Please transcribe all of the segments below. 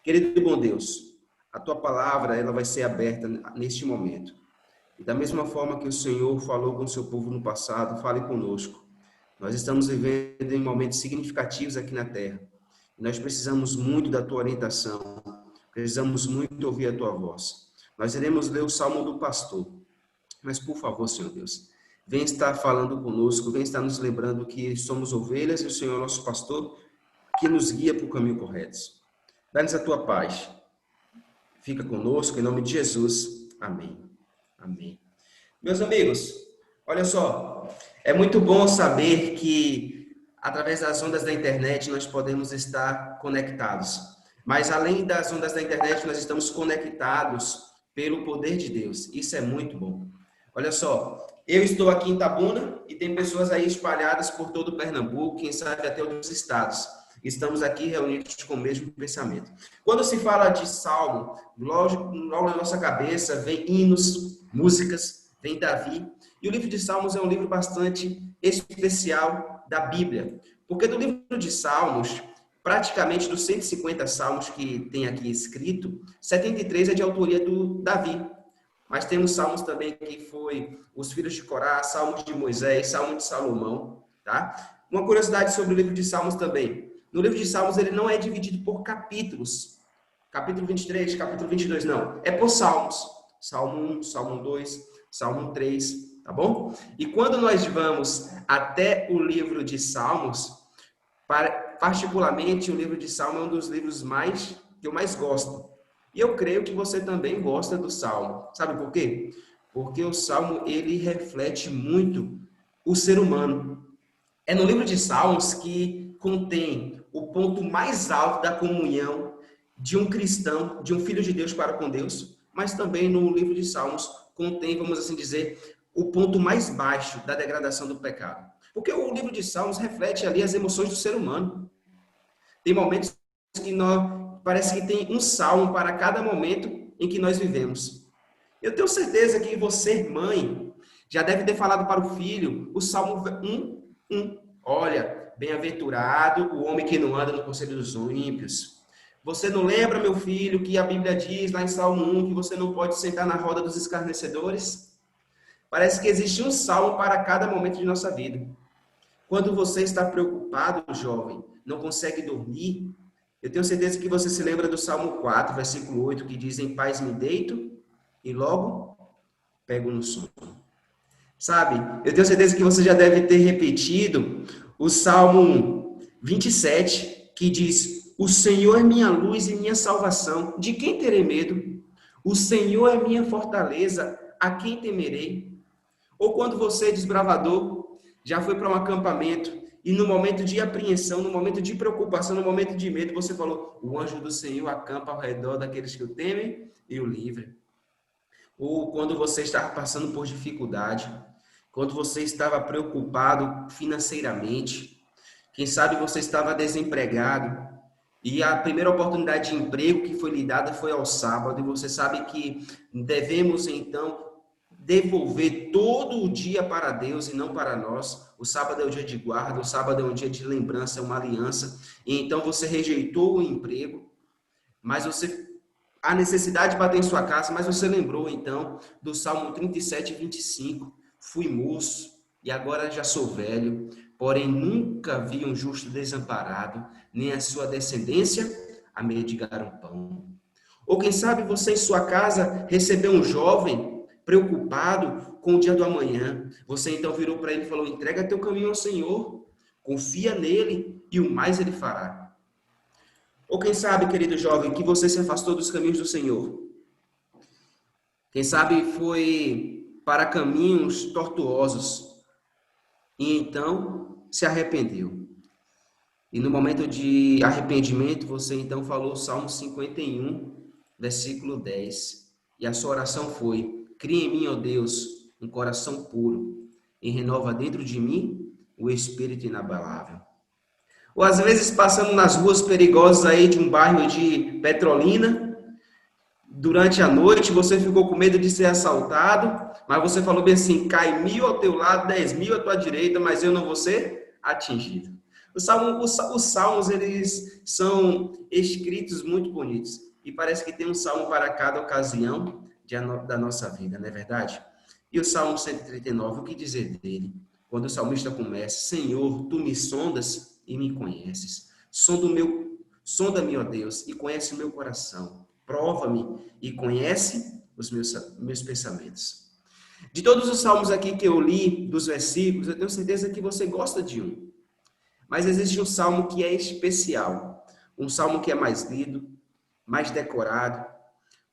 Querido e bom Deus, a tua palavra ela vai ser aberta neste momento. E da mesma forma que o Senhor falou com o seu povo no passado, fale conosco. Nós estamos vivendo em momentos significativos aqui na terra. E nós precisamos muito da tua orientação. Precisamos muito ouvir a tua voz. Nós iremos ler o Salmo do Pastor. Mas, por favor, Senhor Deus, vem estar falando conosco, vem estar nos lembrando que somos ovelhas e o Senhor é nosso pastor, que nos guia para o caminho correto. Dá-nos a tua paz. Fica conosco, em nome de Jesus. Amém. Amém. Meus amigos, olha só, é muito bom saber que, através das ondas da internet, nós podemos estar conectados. Mas, além das ondas da internet, nós estamos conectados pelo poder de Deus. Isso é muito bom. Olha só, eu estou aqui em Itabuna e tem pessoas aí espalhadas por todo o Pernambuco, quem sabe até outros estados. Estamos aqui reunidos com o mesmo pensamento. Quando se fala de Salmo, logo na nossa cabeça vem hinos, músicas, vem Davi. E o livro de Salmos é um livro bastante especial da Bíblia. Porque no livro de Salmos, praticamente dos 150 salmos que tem aqui escrito, 73 é de autoria do Davi. Mas temos salmos também que foi os filhos de Corá, salmos de Moisés, salmo de Salomão, tá? Uma curiosidade sobre o livro de Salmos também. No livro de Salmos, ele não é dividido por capítulos. Capítulo 23, capítulo 22, não. É por salmos. Salmo 1, Salmo 2, Salmo 3, tá bom? E quando nós vamos até o livro de Salmos, particularmente o livro de Salmo é um dos livros que eu mais gosto. E eu creio que você também gosta do Salmo. Sabe por quê? Porque o Salmo, ele reflete muito o ser humano. É no livro de Salmos que contém o ponto mais alto da comunhão de um cristão, de um filho de Deus para com Deus, mas também no livro de Salmos contém, vamos assim dizer, o ponto mais baixo da degradação do pecado. Porque o livro de Salmos reflete ali as emoções do ser humano. Tem momentos que parece que tem um salmo para cada momento em que nós vivemos. Eu tenho certeza que você, mãe, já deve ter falado para o filho o Salmo 1. Olha, bem-aventurado o homem que não anda no conselho dos ímpios. Você não lembra, meu filho, que a Bíblia diz lá em Salmo 1 que você não pode sentar na roda dos escarnecedores? Parece que existe um salmo para cada momento de nossa vida. Quando você está preocupado, jovem, não consegue dormir, eu tenho certeza que você se lembra do Salmo 4, versículo 8, que diz: em paz me deito e logo pego no sono. Sabe, eu tenho certeza que você já deve ter repetido o Salmo 27, que diz: o Senhor é minha luz e minha salvação, de quem terei medo? O Senhor é minha fortaleza, a quem temerei? Ou quando você, desbravador, já foi para um acampamento e no momento de apreensão, no momento de preocupação, no momento de medo, você falou: o anjo do Senhor acampa ao redor daqueles que o temem e o livre. Ou quando você estava passando por dificuldade, quando você estava preocupado financeiramente, quem sabe você estava desempregado e a primeira oportunidade de emprego que foi lhe dada foi ao sábado, e você sabe que devemos então devolver todo o dia para Deus e não para nós. O sábado é o dia de guarda, o sábado é um dia de lembrança, é uma aliança. E então você rejeitou o emprego, mas a necessidade bateu em sua casa, mas você lembrou então do Salmo 37, 25. Fui moço e agora já sou velho, porém nunca vi um justo desamparado, nem a sua descendência a mendigar um pão. Ou quem sabe você em sua casa recebeu um jovem preocupado com o dia do amanhã. Você então virou para ele e falou: entrega teu caminho ao Senhor, confia nele e o mais ele fará. Ou quem sabe, querido jovem, que você se afastou dos caminhos do Senhor. Quem sabe foi para caminhos tortuosos e então se arrependeu. E no momento de arrependimento, você então falou o Salmo 51, versículo 10. E a sua oração foi: cria em mim, ó Deus, um coração puro e renova dentro de mim o espírito inabalável. Ou às vezes passando nas ruas perigosas aí de um bairro de Petrolina, durante a noite você ficou com medo de ser assaltado, mas você falou bem assim: cai 1.000 ao teu lado, 10.000 à tua direita, mas eu não vou ser atingido. Os salmos, eles são escritos muito bonitos. E parece que tem um salmo para cada ocasião da nossa vida, não é verdade? E o Salmo 139, o que dizer dele? Quando o salmista começa, Senhor, tu me sondas e me conheces. Sonda-me, ó Deus, e conhece o meu coração. Prova-me e conhece os meus pensamentos. De todos os salmos aqui que eu li, dos versículos, eu tenho certeza que você gosta de um. Mas existe um salmo que é especial. Um salmo que é mais lido, mais decorado.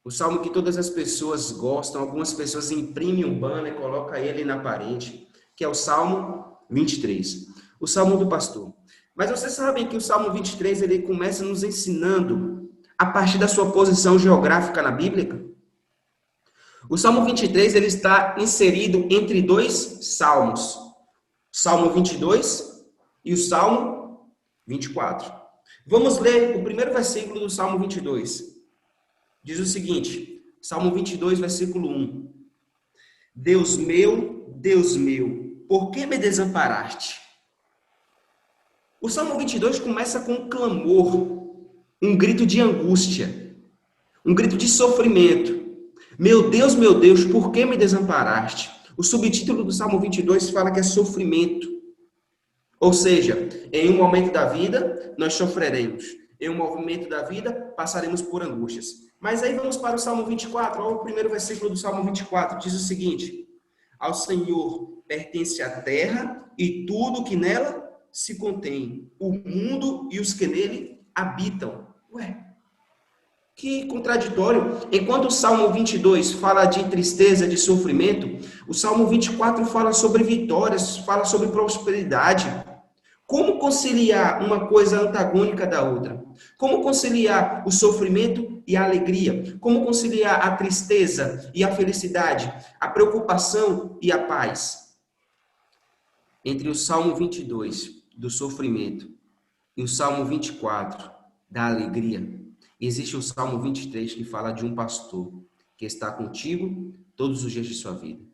O salmo que todas as pessoas gostam. Algumas pessoas imprimem um banner e colocam ele na parede, que é o Salmo 23. O Salmo do Pastor. Mas vocês sabem que o Salmo 23, ele começa nos ensinando a partir da sua posição geográfica na Bíblia? O Salmo 23, ele está inserido entre dois salmos. Salmo 22 e o Salmo 24. Vamos ler o primeiro versículo do Salmo 22. Diz o seguinte, Salmo 22, versículo 1. Deus meu, por que me desamparaste? O Salmo 22 começa com um clamor, um grito de angústia, um grito de sofrimento. Meu Deus, por que me desamparaste? O subtítulo do Salmo 22 fala que é sofrimento. Ou seja, em um momento da vida, nós sofreremos. Em um momento da vida, passaremos por angústias. Mas aí vamos para o Salmo 24. Olha o primeiro versículo do Salmo 24. Diz o seguinte: ao Senhor pertence a terra e tudo que nela se contém, o mundo e os que nele habitam. Ué, que contraditório. Enquanto o Salmo 22 fala de tristeza, de sofrimento, o Salmo 24 fala sobre vitórias, fala sobre prosperidade. Como conciliar uma coisa antagônica da outra? Como conciliar o sofrimento e a alegria? Como conciliar a tristeza e a felicidade? A preocupação e a paz? Entre o Salmo 22, do sofrimento, e o Salmo 24, da alegria, existe o Salmo 23 que fala de um pastor que está contigo todos os dias de sua vida.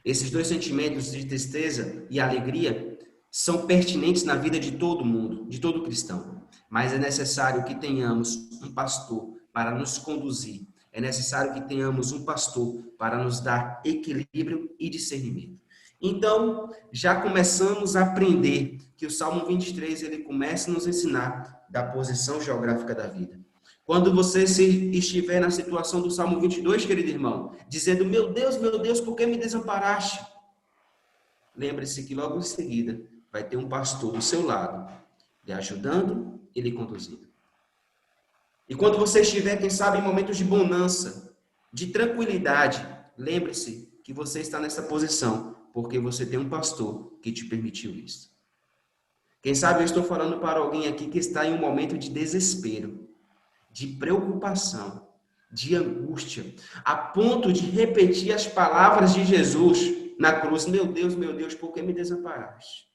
Esses dois sentimentos de tristeza e alegria são pertinentes na vida de todo mundo, de todo cristão. Mas é necessário que tenhamos um pastor para nos conduzir. É necessário que tenhamos um pastor para nos dar equilíbrio e discernimento. Então, já começamos a aprender que o Salmo 23, ele começa a nos ensinar da posição geográfica da vida. Quando você estiver na situação do Salmo 22, querido irmão, dizendo, meu Deus, por que me desamparaste? Lembre-se que logo em seguida vai ter um pastor do seu lado, lhe ajudando e lhe conduzindo. E quando você estiver, quem sabe, em momentos de bonança, de tranquilidade, lembre-se que você está nessa posição, porque você tem um pastor que te permitiu isso. Quem sabe eu estou falando para alguém aqui que está em um momento de desespero, de preocupação, de angústia, a ponto de repetir as palavras de Jesus na cruz, meu Deus, por que me desamparaste?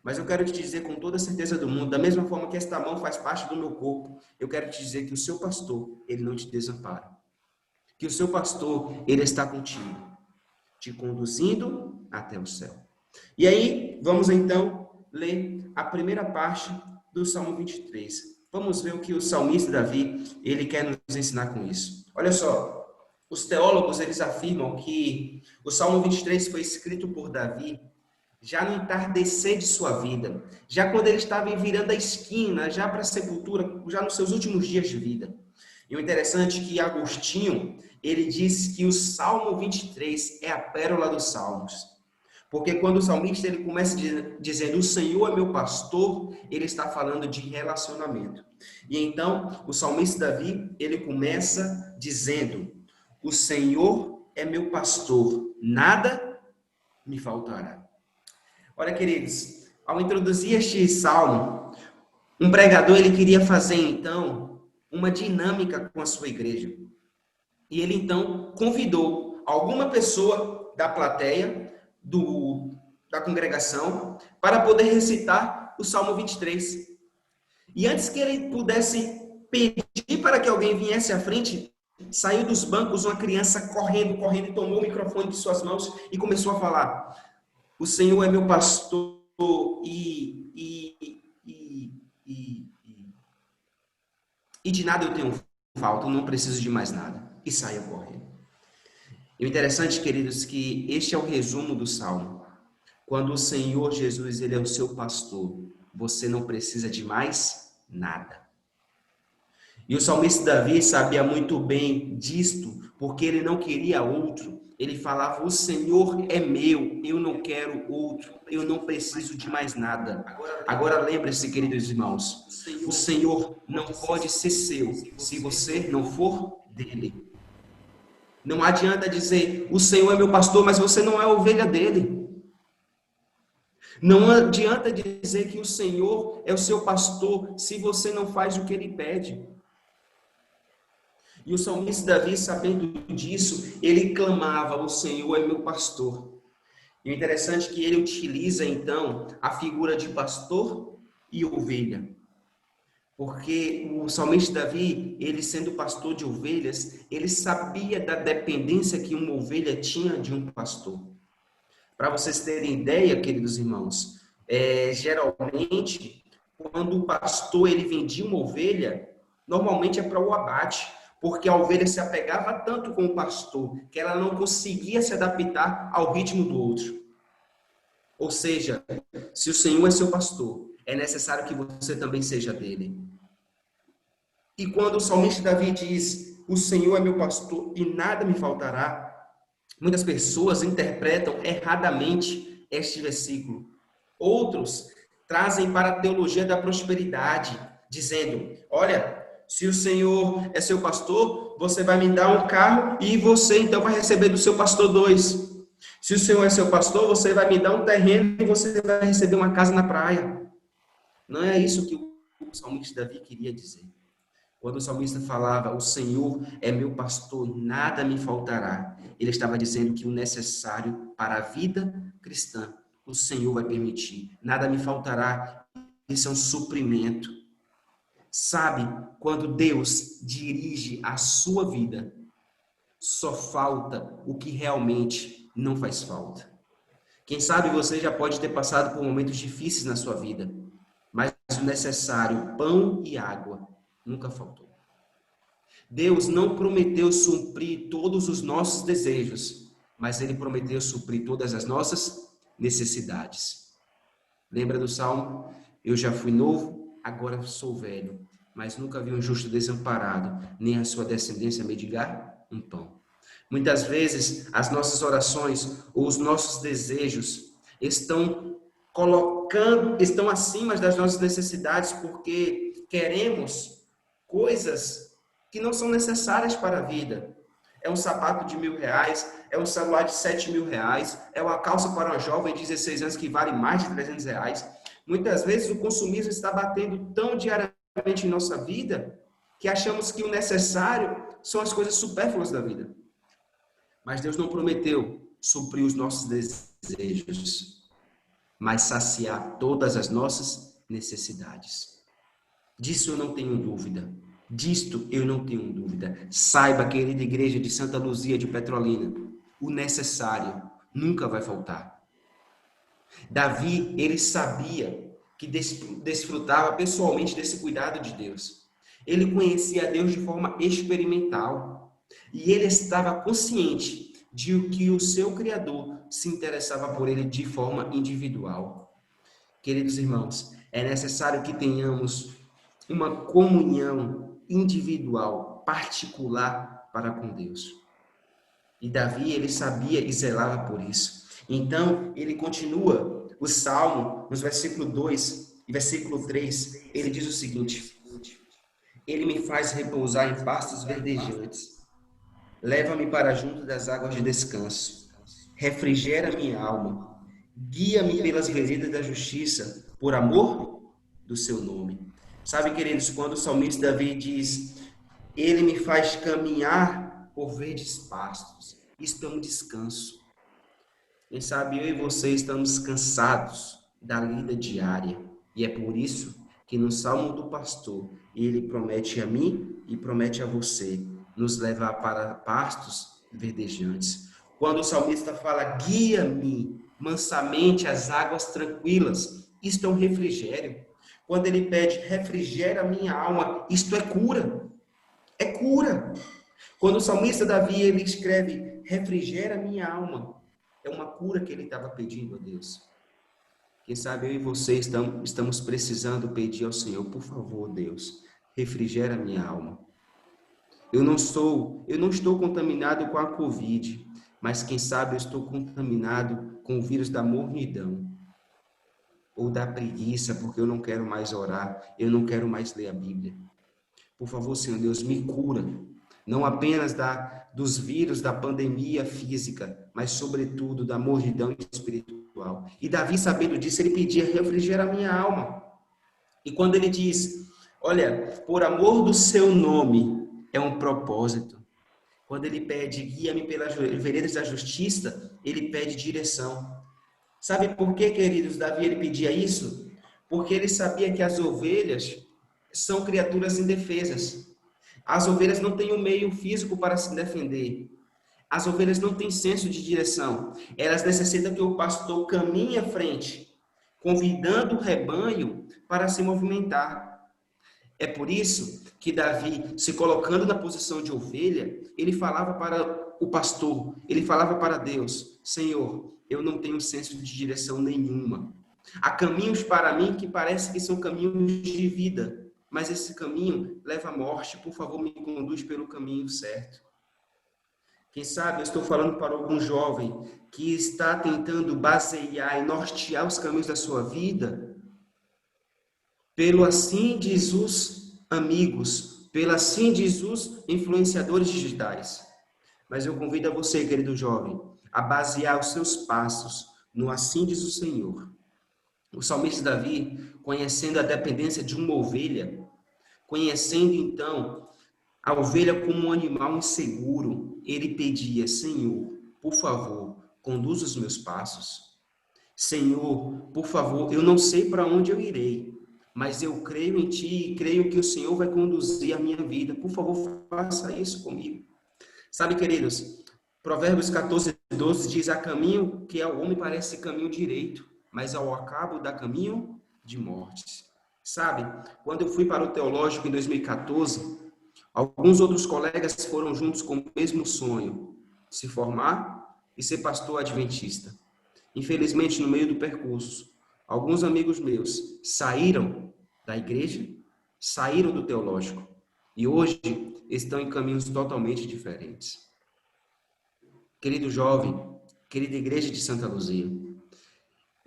Mas eu quero te dizer com toda a certeza do mundo, da mesma forma que esta mão faz parte do meu corpo, eu quero te dizer que o seu pastor, ele não te desampara. Que o seu pastor, ele está contigo, te conduzindo até o céu. E aí, vamos então ler a primeira parte do Salmo 23. Vamos ver o que o salmista Davi, ele quer nos ensinar com isso. Olha só, os teólogos, eles afirmam que o Salmo 23 foi escrito por Davi já no entardecer de sua vida, já quando ele estava virando a esquina, já para a sepultura, já nos seus últimos dias de vida. E o interessante é que Agostinho, ele diz que o Salmo 23 é a pérola dos salmos. Porque quando o salmista ele começa dizendo, o Senhor é meu pastor, ele está falando de relacionamento. E então, o salmista Davi, ele começa dizendo, o Senhor é meu pastor, nada me faltará. Olha, queridos, ao introduzir este salmo, um pregador ele queria fazer, então, uma dinâmica com a sua igreja. E ele, então, convidou alguma pessoa da plateia, da congregação, para poder recitar o Salmo 23. E antes que ele pudesse pedir para que alguém viesse à frente, saiu dos bancos uma criança correndo, e tomou o microfone de suas mãos e começou a falar. O Senhor é meu pastor e e de nada eu tenho falta, eu não preciso de mais nada. E saia correndo. E o interessante, queridos, que este é o resumo do Salmo. Quando o Senhor Jesus, ele é o seu pastor, você não precisa de mais nada. E o salmista Davi sabia muito bem disto, porque ele não queria outro. Ele falava: o Senhor é meu, eu não quero outro, eu não preciso de mais nada. Agora lembre-se, queridos irmãos, o Senhor não pode ser seu se você não for dele. Não adianta dizer: o Senhor é meu pastor, mas você não é a ovelha dele. Não adianta dizer que o Senhor é o seu pastor se você não faz o que ele pede. E o salmista Davi, sabendo disso, ele clamava: o Senhor é meu pastor. E o interessante é que ele utiliza, então, a figura de pastor e ovelha. Porque o salmista Davi, ele sendo pastor de ovelhas, ele sabia da dependência que uma ovelha tinha de um pastor. Para vocês terem ideia, queridos irmãos, geralmente, quando o pastor ele vendia uma ovelha, normalmente é para o abate, porque a ovelha se apegava tanto com o pastor que ela não conseguia se adaptar ao ritmo do outro. Ou seja, se o Senhor é seu pastor, é necessário que você também seja dele. E quando o salmista Davi diz: o Senhor é meu pastor e nada me faltará, muitas pessoas interpretam erradamente este versículo. Outros trazem para a teologia da prosperidade, dizendo: olha, se o Senhor é seu pastor, você vai me dar um carro e você então vai receber do seu pastor dois. Se o Senhor é seu pastor, você vai me dar um terreno e você vai receber uma casa na praia. Não é isso que o salmista Davi queria dizer. Quando o salmista falava: o Senhor é meu pastor, nada me faltará, ele estava dizendo que o necessário para a vida cristã, o Senhor vai permitir. Nada me faltará, isso é um suprimento. Sabe, quando Deus dirige a sua vida, só falta o que realmente não faz falta. Quem sabe você já pode ter passado por momentos difíceis na sua vida, mas o necessário, pão e água, nunca faltou. Deus não prometeu suprir todos os nossos desejos, mas Ele prometeu suprir todas as nossas necessidades. Lembra do Salmo? Eu já fui novo, agora sou velho, mas nunca vi um justo desamparado, nem a sua descendência mendigar um pão. Muitas vezes, as nossas orações ou os nossos desejos estão acima das nossas necessidades, porque queremos coisas que não são necessárias para a vida. É um sapato de R$ 1.000, é um celular de R$ 7.000, é uma calça para uma jovem de 16 anos que vale mais de R$ 300. Muitas vezes o consumismo está batendo tão diariamente em nossa vida que achamos que o necessário são as coisas supérfluas da vida. Mas Deus não prometeu suprir os nossos desejos, mas saciar todas as nossas necessidades. Disso eu não tenho dúvida. Disto eu não tenho dúvida. Saiba, querida igreja de Santa Luzia de Petrolina, o necessário nunca vai faltar. Davi, ele sabia que desfrutava pessoalmente desse cuidado de Deus. Ele conhecia a Deus de forma experimental. E ele estava consciente de que o seu Criador se interessava por ele de forma individual. Queridos irmãos, é necessário que tenhamos uma comunhão individual, particular para com Deus. E Davi, ele sabia e zelava por isso. Então, ele continua o Salmo, nos versículo 2 e versículo 3, ele diz o seguinte: ele me faz repousar em pastos verdejantes, leva-me para junto das águas de descanso, refrigera minha alma, guia-me pelas veredas da justiça, por amor do seu nome. Sabe, queridos, quando o salmista Davi diz: ele me faz caminhar por verdes pastos, isto é um descanso. Quem sabe eu e você estamos cansados da lida diária, e é por isso que no Salmo do Pastor, ele promete a mim e promete a você nos levar para pastos verdejantes. Quando o salmista fala: guia-me mansamente às águas tranquilas, isto é um refrigério. Quando ele pede, refrigera a minha alma, isto é cura. É cura. Quando o salmista Davi, ele escreve, refrigera a minha alma, é uma cura que ele estava pedindo a Deus. Quem sabe eu e você estamos precisando pedir ao Senhor, por favor, Deus, refrigera a minha alma. Eu não estou contaminado com a Covid, mas quem sabe eu estou contaminado com o vírus da mornidão ou da preguiça, porque eu não quero mais orar, eu não quero mais ler a Bíblia. Por favor, Senhor Deus, me cura, não apenas dos vírus da pandemia física, mas sobretudo da mornidão espiritual. E Davi, sabendo disso, ele pedia, refrigera a minha alma. E quando ele diz, olha, por amor do seu nome, é um propósito. Quando ele pede, guia-me pelas veredas da justiça, ele pede direção. Sabe por que, queridos, Davi ele pedia isso? Porque ele sabia que as ovelhas são criaturas indefesas. As ovelhas não têm um meio físico para se defender. As ovelhas não têm senso de direção. Elas necessitam que o pastor caminhe à frente, convidando o rebanho para se movimentar. É por isso que Davi, se colocando na posição de ovelha, ele falava para o pastor, ele falava para Deus, Senhor, eu não tenho senso de direção nenhuma. Há caminhos para mim que parece que são caminhos de vida, mas esse caminho leva à morte. Por favor, me conduz pelo caminho certo. Quem sabe eu estou falando para algum jovem que está tentando basear e nortear os caminhos da sua vida pelo assim diz os amigos, pelo assim diz os influenciadores digitais. Mas eu convido a você, querido jovem, a basear os seus passos no assim diz o Senhor. O salmista Davi, conhecendo a dependência de uma ovelha, conhecendo então a ovelha como um animal inseguro, ele pedia, Senhor, por favor, conduza os meus passos. Senhor, por favor, eu não sei para onde eu irei, mas eu creio em Ti e creio que o Senhor vai conduzir a minha vida. Por favor, faça isso comigo. Sabe, queridos, Provérbios 14:12 diz, há caminho que ao homem parece caminho direito, mas ao cabo dá caminho de morte. Sabe, quando eu fui para o teológico em 2014, alguns outros colegas foram juntos com o mesmo sonho, se formar e ser pastor adventista. Infelizmente, no meio do percurso, alguns amigos meus saíram da igreja, saíram do teológico e hoje estão em caminhos totalmente diferentes. Querido jovem, querida igreja de Santa Luzia,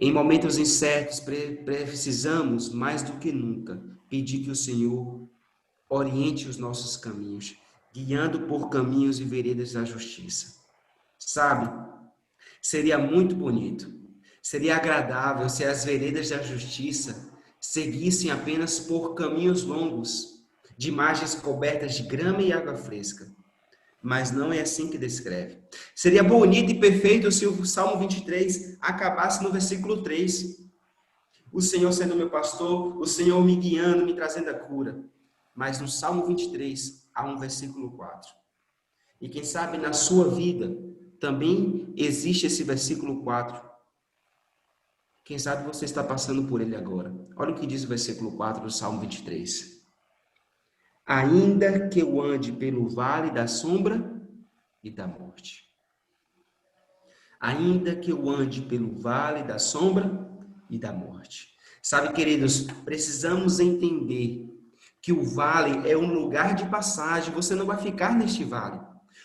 em momentos incertos, precisamos mais do que nunca pedir que o Senhor oriente os nossos caminhos, guiando por caminhos e veredas da justiça. Sabe, seria muito bonito, seria agradável se as veredas da justiça seguissem apenas por caminhos longos, de margens cobertas de grama e água fresca. Mas não é assim que descreve. Seria bonito e perfeito se o Salmo 23 acabasse no versículo 3. O Senhor sendo meu pastor, o Senhor me guiando, me trazendo a cura. Mas no Salmo 23 há um versículo 4. E quem sabe na sua vida também existe esse versículo 4. Quem sabe você está passando por ele agora. Olha o que diz o versículo 4 do Salmo 23. Ainda que eu ande pelo vale da sombra e da morte. Ainda que eu ande pelo vale da sombra e da morte. Sabe, queridos, precisamos entender que o vale é um lugar de passagem. Você não vai ficar neste vale.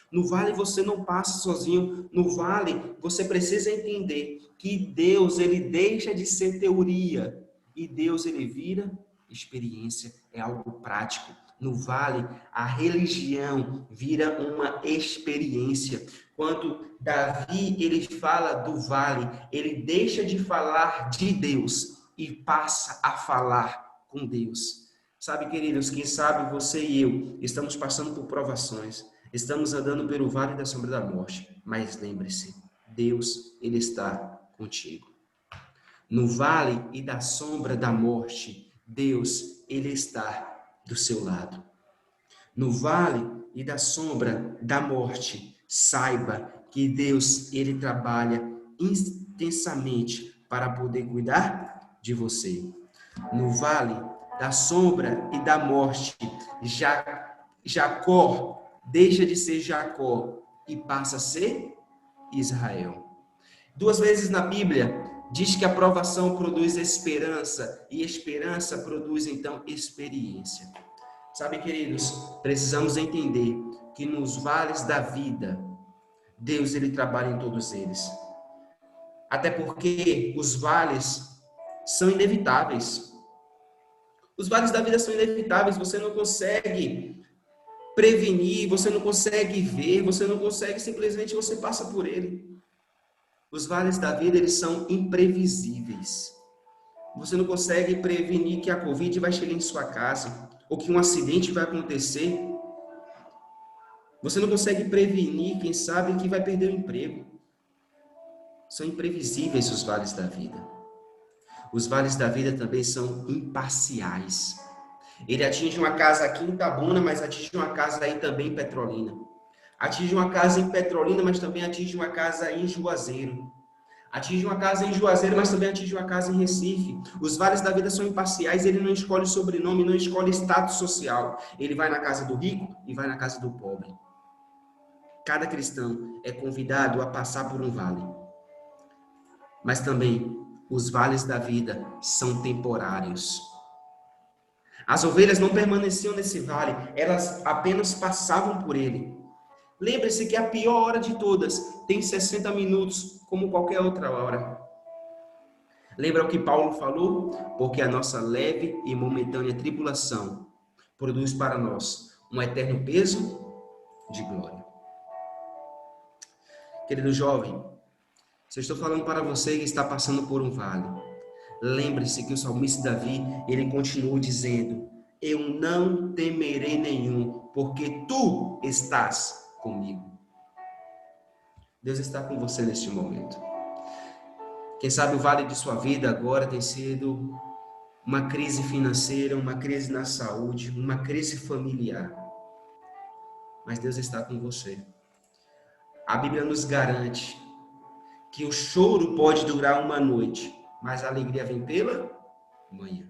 No vale você não passa sozinho. No vale você precisa entender que Deus, ele deixa de ser teoria e Deus, ele vira experiência, é algo prático. No vale, a religião vira uma experiência. Quando Davi, ele fala do vale, ele deixa de falar de Deus e passa a falar com Deus. Sabe, queridos, quem sabe você e eu estamos passando por provações, estamos andando pelo vale da sombra da morte, mas lembre-se, Deus, ele está contigo. No vale e da sombra da morte, Deus, ele está do seu lado. No vale e da sombra da morte, saiba que Deus, ele trabalha intensamente para poder cuidar de você. No vale da sombra e da morte, Jacó deixa de ser Jacó e passa a ser Israel. 2 vezes na Bíblia diz que a provação produz esperança e esperança produz então experiência. Sabe, queridos, precisamos entender que nos vales da vida, Deus ele trabalha em todos eles. Até porque os vales são inevitáveis. Os vales da vida são inevitáveis, você não consegue prevenir, você não consegue ver, você não consegue, simplesmente você passa por ele. Os vales da vida, eles são imprevisíveis. Você não consegue prevenir que a Covid vai chegar em sua casa, ou que um acidente vai acontecer. Você não consegue prevenir, quem sabe, que vai perder o emprego. São imprevisíveis os vales da vida. Os vales da vida também são imparciais. Ele atinge uma casa aqui em Itabuna, mas atinge uma casa aí também em Petrolina. Atinge uma casa em Petrolina, mas também atinge uma casa em Juazeiro. Atinge uma casa em Juazeiro, mas também atinge uma casa em Recife. Os vales da vida são imparciais, ele não escolhe sobrenome, não escolhe status social. Ele vai na casa do rico e vai na casa do pobre. Cada cristão é convidado a passar por um vale. Mas também, os vales da vida são temporários. As ovelhas não permaneciam nesse vale, elas apenas passavam por ele. Lembre-se que a pior hora de todas tem 60 minutos, como qualquer outra hora. Lembra o que Paulo falou? Porque a nossa leve e momentânea tribulação produz para nós um eterno peso de glória. Querido jovem, se eu estou falando para você que está passando por um vale, lembre-se que o salmista Davi, ele continuou dizendo: eu não temerei nenhum, porque tu estás comigo. Deus está com você neste momento. Quem sabe o vale de sua vida agora tem sido uma crise financeira, uma crise na saúde, uma crise familiar. Mas Deus está com você. A Bíblia nos garante que o choro pode durar uma noite, mas a alegria vem pela manhã.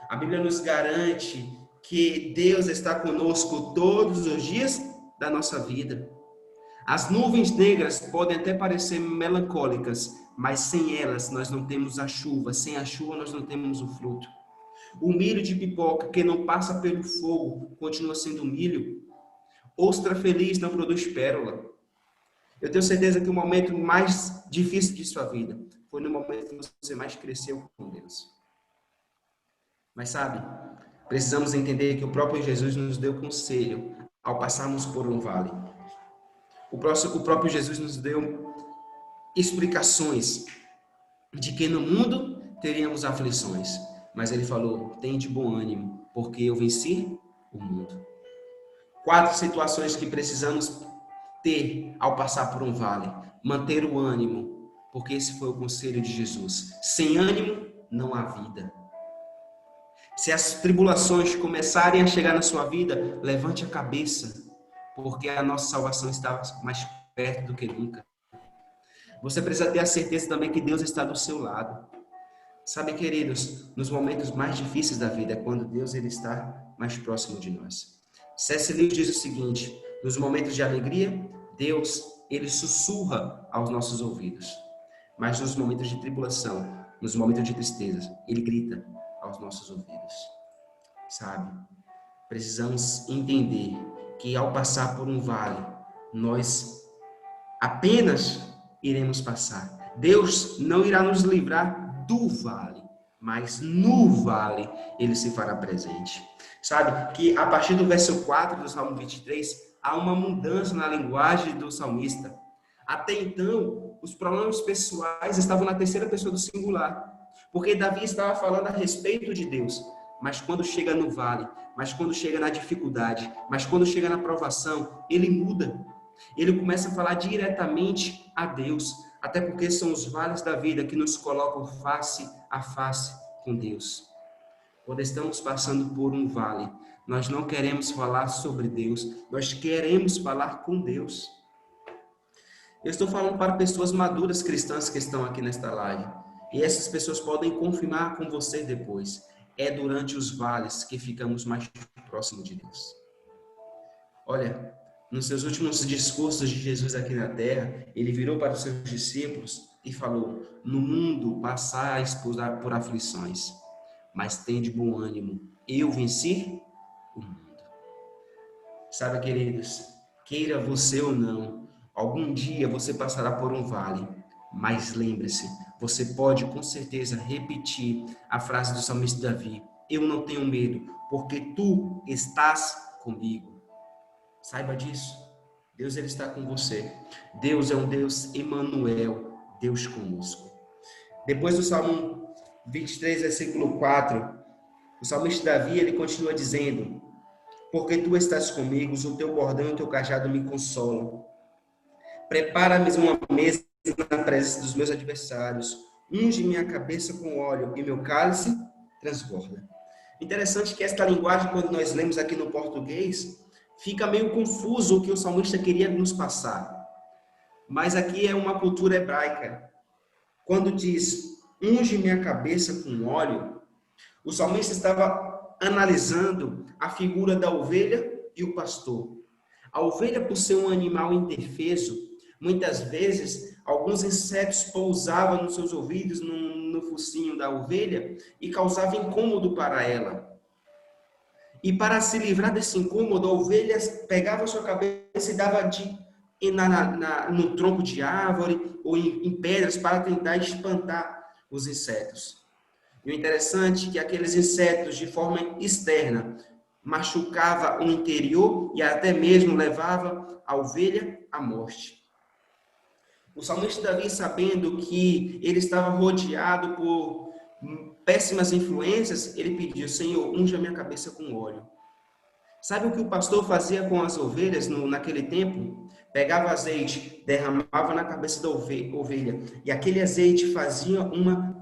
A Bíblia nos garante que Deus está conosco todos os dias da nossa vida. As nuvens negras podem até parecer melancólicas, mas sem elas nós não temos a chuva, sem a chuva nós não temos o fruto. O milho de pipoca que não passa pelo fogo continua sendo milho. Ostra feliz não produz pérola. Eu tenho certeza que o momento mais difícil de sua vida foi no momento que você mais cresceu com Deus. Mas sabe, precisamos entender que o próprio Jesus nos deu conselho ao passarmos por um vale. O próprio Jesus nos deu explicações de que no mundo teríamos aflições. Mas ele falou: tende bom ânimo, porque eu venci o mundo. 4 situações que precisamos ter ao passar por um vale. Manter o ânimo, porque esse foi o conselho de Jesus. Sem ânimo, não há vida. Se as tribulações começarem a chegar na sua vida, levante a cabeça, porque a nossa salvação está mais perto do que nunca. Você precisa ter a certeza também que Deus está do seu lado. Sabe, queridos, nos momentos mais difíceis da vida é quando Deus ele está mais próximo de nós. C.S. Lewis diz o seguinte: nos momentos de alegria, Deus ele sussurra aos nossos ouvidos. Mas nos momentos de tribulação, nos momentos de tristeza, ele grita aos nossos ouvidos. Sabe? Precisamos entender que ao passar por um vale, nós apenas iremos passar. Deus não irá nos livrar do vale, mas no vale ele se fará presente. Sabe que a partir do verso 4 do Salmo 23, há uma mudança na linguagem do salmista. Até então, os pronomes pessoais estavam na terceira pessoa do singular, porque Davi estava falando a respeito de Deus. Mas quando chega no vale, mas quando chega na dificuldade, mas quando chega na provação, ele muda. Ele começa a falar diretamente a Deus, até porque são os vales da vida que nos colocam face a face com Deus. Quando estamos passando por um vale, nós não queremos falar sobre Deus, nós queremos falar com Deus. Eu estou falando para pessoas maduras cristãs que estão aqui nesta live. E essas pessoas podem confirmar com você depois. É durante os vales que ficamos mais próximos de Deus. Olha, nos seus últimos discursos de Jesus aqui na terra, ele virou para os seus discípulos e falou: no mundo passais por aflições, mas tende bom ânimo, eu venci o mundo. Sabe, queridos, queira você ou não, algum dia você passará por um vale, mas lembre-se, você pode com certeza repetir a frase do salmista Davi: eu não tenho medo, porque tu estás comigo. Saiba disso. Deus, ele está com você. Deus é um Deus Emanuel, Deus conosco. Depois do Salmo 23, versículo 4, o salmista Davi, ele continua dizendo: porque tu estás comigo, o teu bordão e o teu cajado me consolam. Prepara-me uma mesa na presença dos meus adversários. Unge minha cabeça com óleo e meu cálice transborda. Interessante que esta linguagem, quando nós lemos aqui no português, fica meio confuso o que o salmista queria nos passar. Mas aqui é uma cultura hebraica. Quando diz, unge minha cabeça com óleo, o salmista estava analisando a figura da ovelha e o pastor. A ovelha, por ser um animal indefeso, muitas vezes alguns insetos pousavam nos seus ouvidos, no focinho da ovelha, e causavam incômodo para ela. E para se livrar desse incômodo, a ovelha pegava a sua cabeça e dava no tronco de árvore ou em pedras para tentar espantar os insetos. E o interessante é que aqueles insetos, de forma externa, machucava o interior e até mesmo levava a ovelha à morte. O salmista Davi, sabendo que ele estava rodeado por péssimas influências, ele pediu: Senhor, unja minha cabeça com óleo. Sabe o que o pastor fazia com as ovelhas naquele tempo? Pegava azeite, derramava na cabeça da ovelha, e aquele azeite fazia uma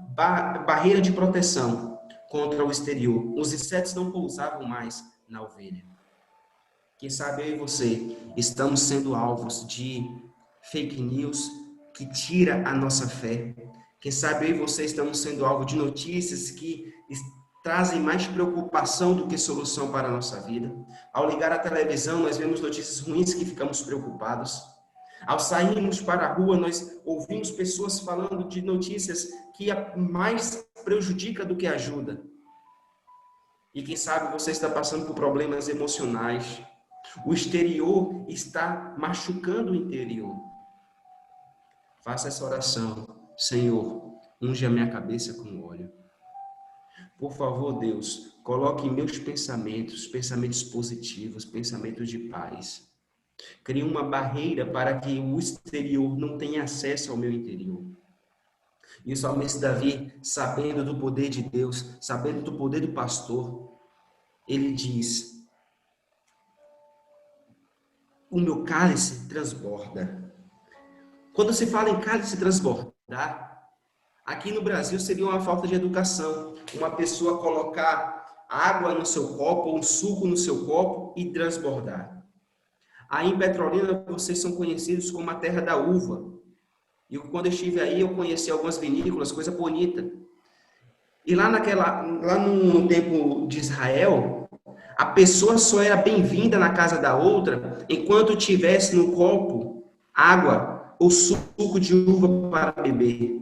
barreira de proteção contra o exterior. Os insetos não pousavam mais na ovelha. Quem sabe eu e você estamos sendo alvos de fake news que tira a nossa fé. Quem sabe eu e você estamos sendo alvo de notícias que trazem mais preocupação do que solução para a nossa vida. Ao ligar a televisão, nós vemos notícias ruins que ficamos preocupados. Ao sairmos para a rua, nós ouvimos pessoas falando de notícias que mais prejudica do que ajuda. E quem sabe você está passando por problemas emocionais. O exterior está machucando o interior. Faça essa oração. Senhor, unge a minha cabeça com óleo. Por favor, Deus, coloque em meus pensamentos positivos, pensamentos de paz. Crie uma barreira para que o exterior não tenha acesso ao meu interior. E o salmista Davi, sabendo do poder de Deus, sabendo do poder do pastor, ele diz: o meu cálice transborda. Quando se fala em cálice transbordar, aqui no Brasil seria uma falta de educação. Uma pessoa colocar água no seu copo, ou um suco no seu copo e transbordar. Aí em Petrolina, vocês são conhecidos como a terra da uva. E quando eu estive aí, eu conheci algumas vinícolas, coisa bonita. E lá no tempo de Israel, a pessoa só era bem-vinda na casa da outra enquanto tivesse no copo água ou suco de uva para beber.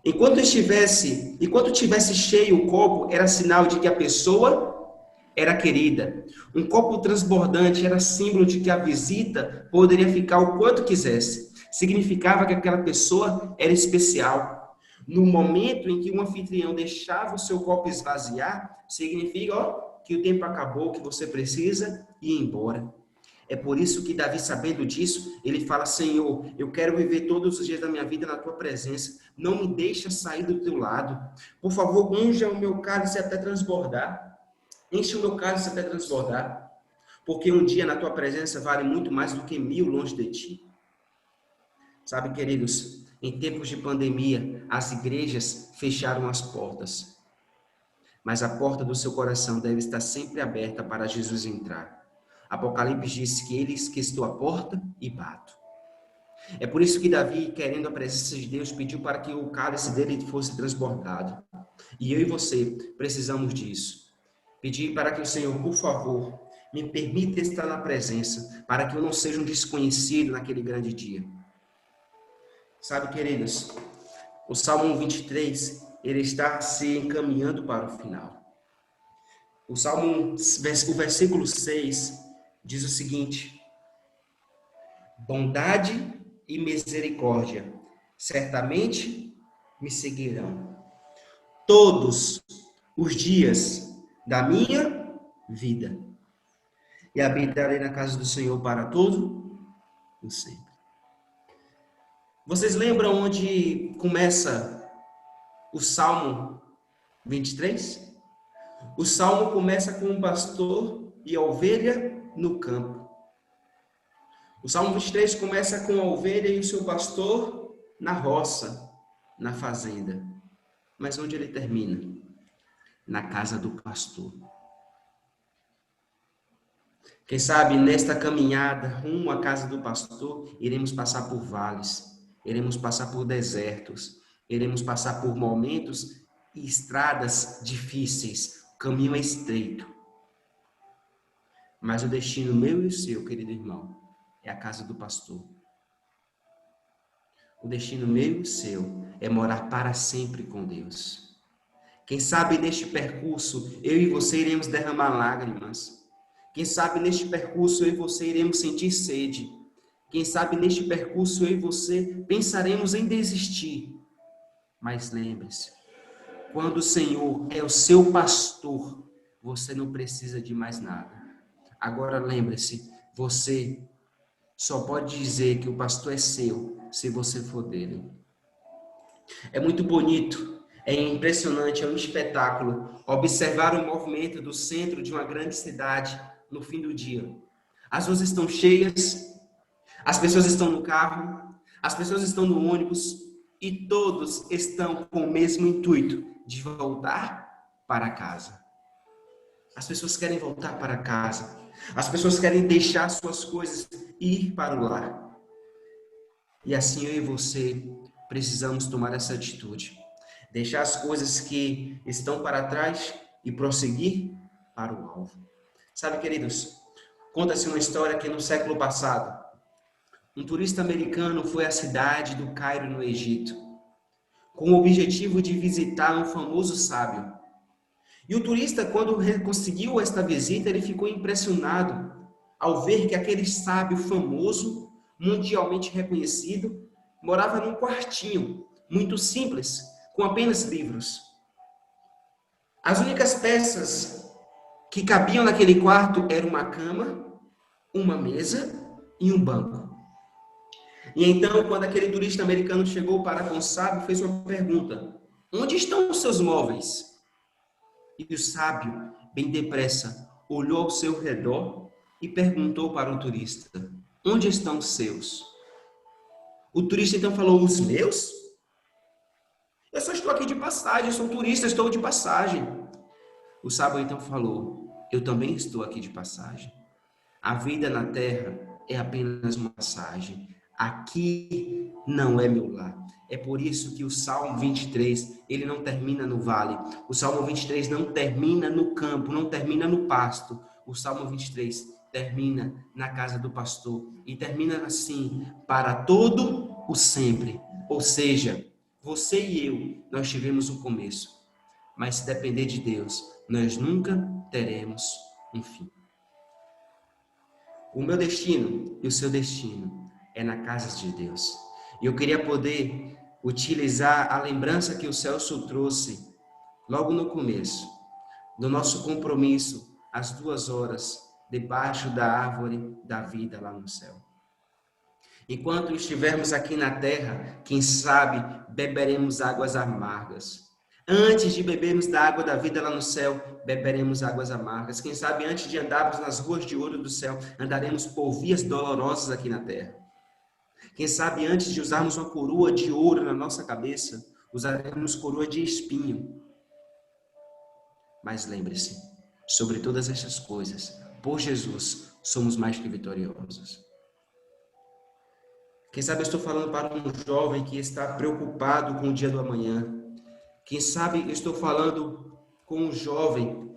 Enquanto tivesse cheio o copo, era sinal de que a pessoa era querida. Um copo transbordante era símbolo de que a visita poderia ficar o quanto quisesse. Significava que aquela pessoa era especial. No momento em que um anfitrião deixava o seu copo esvaziar, significa que o tempo acabou, que você precisa ir embora. É por isso que Davi, sabendo disso, ele fala: Senhor, eu quero viver todos os dias da minha vida na tua presença. Não me deixa sair do teu lado. Por favor, unja o meu cálice até transbordar. Enche o meu cálice até transbordar. Porque um dia na tua presença vale muito mais do que 1000 longe de ti. Sabe, queridos, em tempos de pandemia, as igrejas fecharam as portas. Mas a porta do seu coração deve estar sempre aberta para Jesus entrar. Apocalipse diz que eles que estou à porta e bato. É por isso que Davi, querendo a presença de Deus, pediu para que o cálice dele fosse transbordado. E eu e você precisamos disso. Pedir para que o Senhor, por favor, me permita estar na presença, para que eu não seja um desconhecido naquele grande dia. Sabe, queridos, o Salmo 23, ele está se encaminhando para o final. O versículo 6 diz o seguinte: bondade e misericórdia certamente me seguirão todos os dias da minha vida, e habitarei na casa do Senhor para todo o sempre. Vocês lembram onde começa o Salmo 23? O Salmo começa com um pastor e a ovelha no campo. O Salmo 23 começa com a ovelha e o seu pastor na roça, na fazenda. Mas onde ele termina? Na casa do pastor. Quem sabe nesta caminhada rumo à casa do pastor, iremos passar por vales, iremos passar por desertos, iremos passar por momentos e estradas difíceis, o caminho é estreito. Mas o destino meu e o seu, querido irmão, é a casa do pastor. O destino meu e o seu é morar para sempre com Deus. Quem sabe neste percurso, eu e você iremos derramar lágrimas. Quem sabe neste percurso, eu e você iremos sentir sede. Quem sabe neste percurso, eu e você pensaremos em desistir. Mas lembre-se, quando o Senhor é o seu pastor, você não precisa de mais nada. Agora lembre-se, você só pode dizer que o pastor é seu se você for dele. É muito bonito, é impressionante, é um espetáculo observar o movimento do centro de uma grande cidade no fim do dia. As ruas estão cheias, as pessoas estão no carro, as pessoas estão no ônibus e todos estão com o mesmo intuito de voltar para casa. As pessoas querem voltar para casa. As pessoas querem deixar suas coisas e ir para o lar. E assim eu e você precisamos tomar essa atitude. Deixar as coisas que estão para trás e prosseguir para o alvo. Sabe, queridos, conta-se uma história que no século passado, um turista americano foi à cidade do Cairo, no Egito, com o objetivo de visitar um famoso sábio. E o turista, quando conseguiu esta visita, ele ficou impressionado ao ver que aquele sábio famoso, mundialmente reconhecido, morava num quartinho muito simples, com apenas livros. As únicas peças que cabiam naquele quarto eram uma cama, uma mesa e um banco. E então, quando aquele turista americano chegou para com o sábio, fez uma pergunta: onde estão os seus móveis? E o sábio, bem depressa, olhou ao seu redor e perguntou para o turista: onde estão os seus? O turista então falou: os meus? Eu só estou aqui de passagem, sou turista, estou de passagem. O sábio então falou: eu também estou aqui de passagem. A vida na terra é apenas uma passagem. Aqui não é meu lar. É por isso que o Salmo 23, ele não termina no vale. O Salmo 23 não termina no campo, não termina no pasto. O Salmo 23 termina na casa do pastor. E termina assim, para todo o sempre. Ou seja, você e eu, nós tivemos um começo. Mas se depender de Deus, nós nunca teremos um fim. O meu destino e o seu destino é na casa de Deus. E eu queria poder utilizar a lembrança que o Celso trouxe logo no começo, do nosso compromisso, às 2 horas, debaixo da árvore da vida lá no céu. Enquanto estivermos aqui na terra, quem sabe beberemos águas amargas. Antes de bebermos da água da vida lá no céu, beberemos águas amargas. Quem sabe antes de andarmos nas ruas de ouro do céu, andaremos por vias dolorosas aqui na terra. Quem sabe antes de usarmos uma coroa de ouro na nossa cabeça, usaremos coroa de espinho. Mas lembre-se, sobre todas estas coisas, por Jesus, somos mais que vitoriosos. Quem sabe eu estou falando para um jovem que está preocupado com o dia do amanhã. Quem sabe eu estou falando com um jovem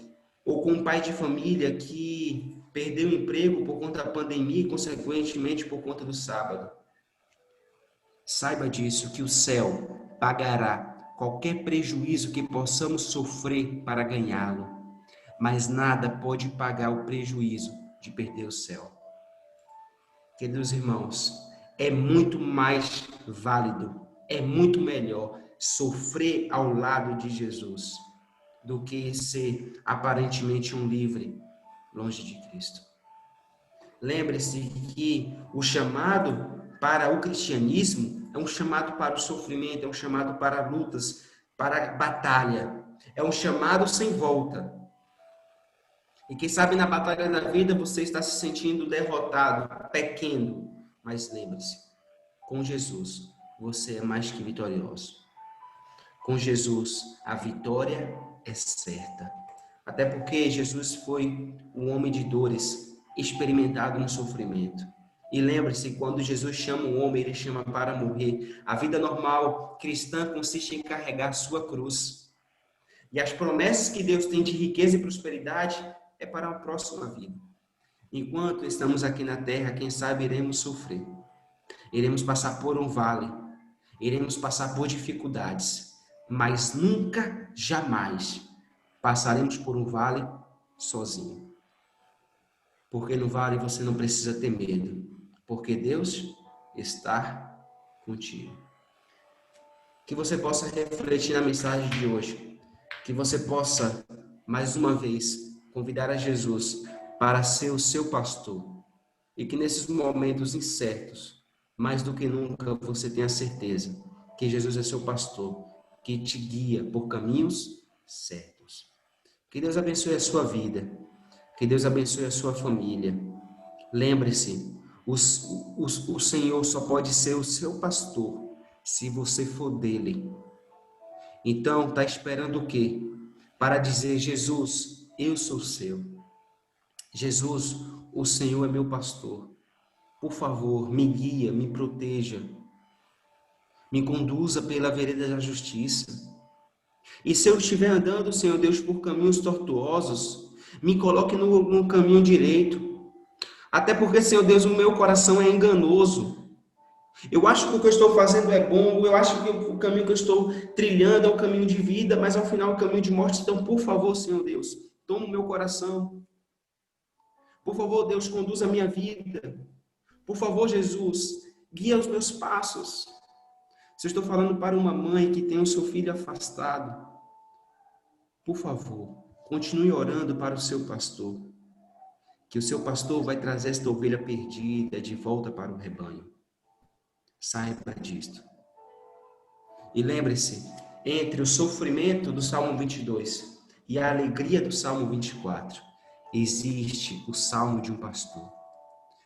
ou com um pai de família que perdeu o emprego por conta da pandemia e, consequentemente, por conta do sábado. Saiba disso, que o céu pagará qualquer prejuízo que possamos sofrer para ganhá-lo, mas nada pode pagar o prejuízo de perder o céu. Queridos irmãos, é muito mais válido, é muito melhor sofrer ao lado de Jesus do que ser aparentemente um livre longe de Cristo. Lembre-se que o chamado para o cristianismo é um chamado para o sofrimento, é um chamado para lutas, para a batalha. É um chamado sem volta. E quem sabe na batalha da vida você está se sentindo derrotado, pequeno. Mas lembre-se, com Jesus você é mais que vitorioso. Com Jesus a vitória é certa. Até porque Jesus foi um homem de dores, experimentado no sofrimento. E lembre-se, quando Jesus chama um homem, ele chama para morrer. A vida normal cristã consiste em carregar sua cruz. E as promessas que Deus tem de riqueza e prosperidade é para a próxima vida. Enquanto estamos aqui na terra, quem sabe iremos sofrer. Iremos passar por um vale. Iremos passar por dificuldades. Mas nunca, jamais passaremos por um vale sozinho. Porque no vale você não precisa ter medo. Porque Deus está contigo. Que você possa refletir na mensagem de hoje. Que você possa, mais uma vez, convidar a Jesus para ser o seu pastor. E que nesses momentos incertos, mais do que nunca, você tenha certeza que Jesus é seu pastor, que te guia por caminhos certos. Que Deus abençoe a sua vida. Que Deus abençoe a sua família. Lembre-se, o Senhor só pode ser o seu pastor se você for dele. Então, está esperando o quê? Para dizer, Jesus, eu sou seu. Jesus, o Senhor é meu pastor. Por favor, me guia, me proteja. Me conduza pela vereda da justiça. E se eu estiver andando, Senhor Deus, por caminhos tortuosos, me coloque no caminho direito. Até porque, Senhor Deus, o meu coração é enganoso. Eu acho que o que eu estou fazendo é bom, eu acho que o caminho que eu estou trilhando é o caminho de vida, mas ao final é o caminho de morte. Então, por favor, Senhor Deus, toma o meu coração. Por favor, Deus, conduza a minha vida. Por favor, Jesus, guia os meus passos. Se eu estou falando para uma mãe que tem o seu filho afastado, por favor, continue orando para o seu pastor, que o seu pastor vai trazer esta ovelha perdida de volta para o rebanho. Saiba disto. E lembre-se, entre o sofrimento do Salmo 22 e a alegria do Salmo 24, existe o Salmo de um pastor.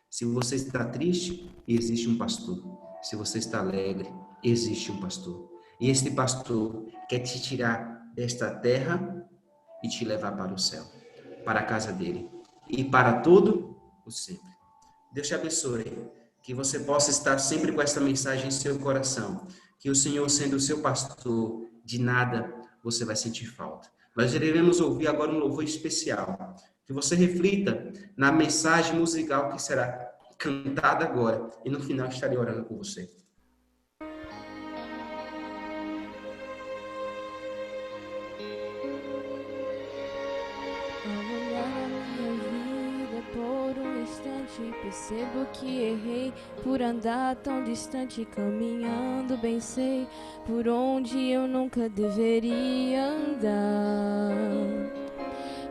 Se você está triste, existe um pastor. Se você está alegre, existe um pastor. E este pastor quer te tirar desta terra e te levar para o céu, para a casa dele e para todo o sempre. Deus te abençoe, que você possa estar sempre com essa mensagem em seu coração, que o Senhor, sendo o seu pastor, de nada você vai sentir falta. Nós iremos ouvir agora um louvor especial, que você reflita na mensagem musical que será cantada agora, e no final estarei orando com você. Percebo que errei por andar tão distante, caminhando bem sei por onde eu nunca deveria andar.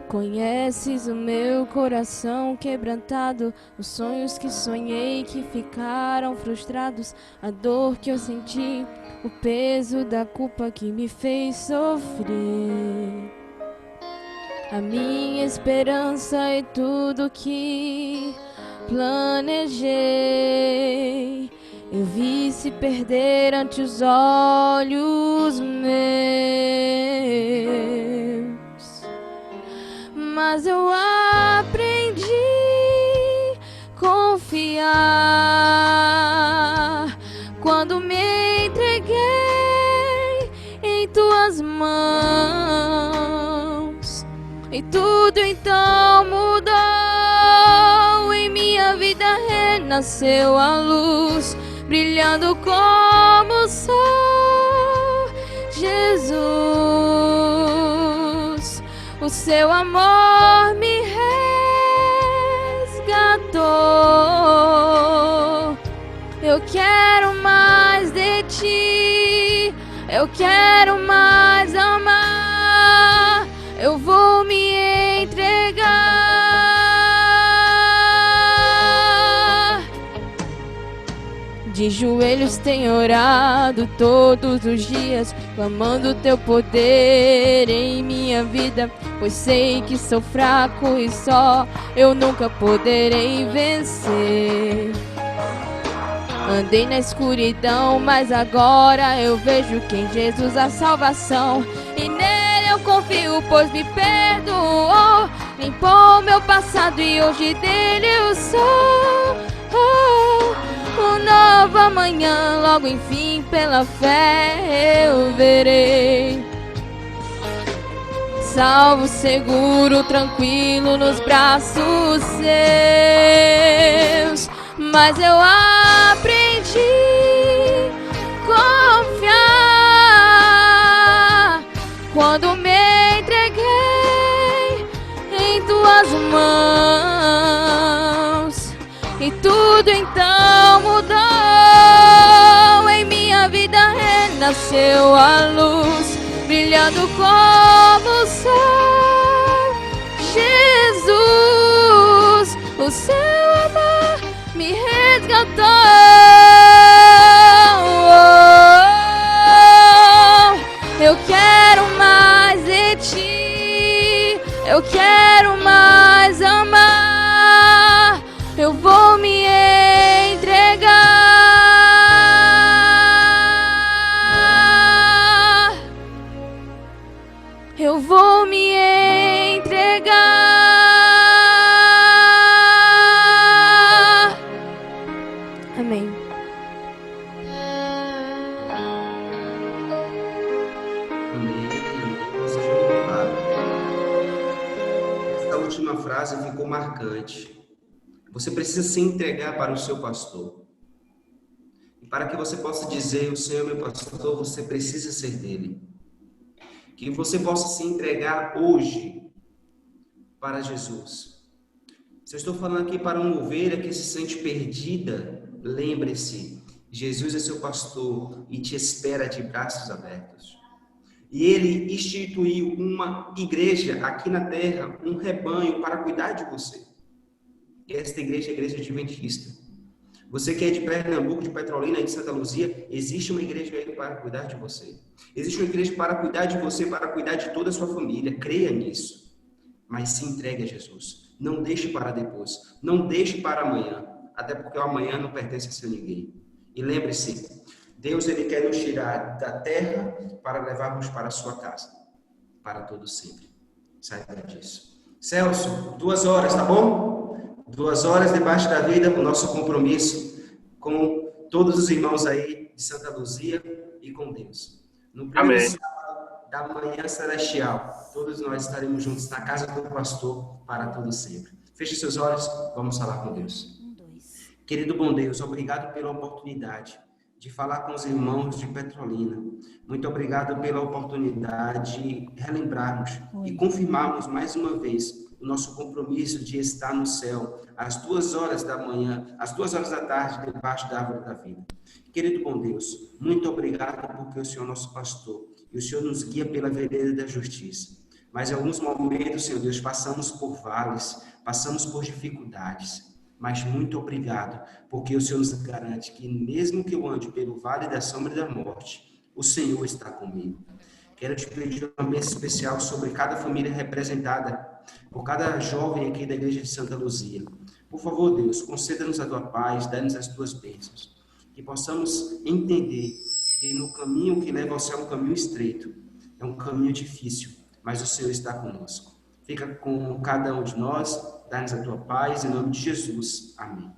Conheces o meu coração quebrantado, os sonhos que sonhei que ficaram frustrados, a dor que eu senti, o peso da culpa que me fez sofrer. A minha esperança é tudo que planejei, eu vi se perder ante os olhos meus, mas eu aprendi a confiar e tudo então mudou. Em minha vida renasceu a luz, brilhando como o sol. Jesus, o seu amor me resgatou. Eu quero mais de ti, eu quero mais amar, eu vou me entregar. De joelhos tenho orado todos os dias, clamando teu poder em minha vida, pois sei que sou fraco e só eu nunca poderei vencer. Andei na escuridão, mas agora eu vejo que em Jesus a salvação, e nele eu confio, pois me perdoou, limpou meu passado e hoje dele eu sou. Um novo amanhã, logo enfim pela fé eu verei. Salvo, seguro, tranquilo nos braços seus. Mas eu aprendi a confiar quando me entreguei em tuas mãos, e tudo então mudou. Em minha vida renasceu a luz, brilhando como o sol. Jesus, o seu amor me resgatou. Eu quero mais de ti, eu quero mais amar, eu vou me entregar. Eu vou me entregar. Amém. Amém. Seja louvado. Essa última frase ficou marcante. Você precisa se entregar para o seu pastor. E para que você possa dizer, o Senhor é meu pastor, você precisa ser dele. Que você possa se entregar hoje para Jesus. Se eu estou falando aqui para uma ovelha que se sente perdida, lembre-se, Jesus é seu pastor e te espera de braços abertos. E ele instituiu uma igreja aqui na terra, um rebanho para cuidar de você. E esta igreja é a Igreja Adventista. Você que é de Pernambuco, de Petrolina, de Santa Luzia, existe uma igreja aí para cuidar de você. Existe uma igreja para cuidar de você, para cuidar de toda a sua família. Creia nisso. Mas se entregue a Jesus. Não deixe para depois. Não deixe para amanhã. Até porque o amanhã não pertence a seu ninguém. E lembre-se, Deus ele quer nos tirar da terra para levarmos para a sua casa. Para todo sempre. Saiba disso. Celso, 2 horas, tá bom? 2 horas debaixo da vida, o nosso compromisso com todos os irmãos aí de Santa Luzia e com Deus. No primeiro sábado da manhã celestial, todos nós estaremos juntos na casa do pastor para todo sempre. Feche seus olhos, vamos falar com Deus. Querido bom Deus, obrigado pela oportunidade de falar com os irmãos de Petrolina. Muito obrigado pela oportunidade de relembrarmos e confirmarmos mais uma vez o nosso compromisso de estar no céu às 2 horas da manhã, às 2 horas da tarde, debaixo da árvore da vida. Querido bom Deus, muito obrigado porque o Senhor é nosso pastor e o Senhor nos guia pela vereda da justiça. Mas em alguns momentos, Senhor Deus, passamos por vales, passamos por dificuldades. Mas muito obrigado, porque o Senhor nos garante que mesmo que eu ande pelo vale da sombra e da morte, o Senhor está comigo. Quero te pedir uma bênção especial sobre cada família representada, por cada jovem aqui da Igreja de Santa Luzia. Por favor, Deus, conceda-nos a tua paz, dá-nos as tuas bênçãos. Que possamos entender que no caminho que leva ao céu é um caminho estreito, é um caminho difícil, mas o Senhor está conosco. Fica com cada um de nós, dá-nos a tua paz, em nome de Jesus. Amém.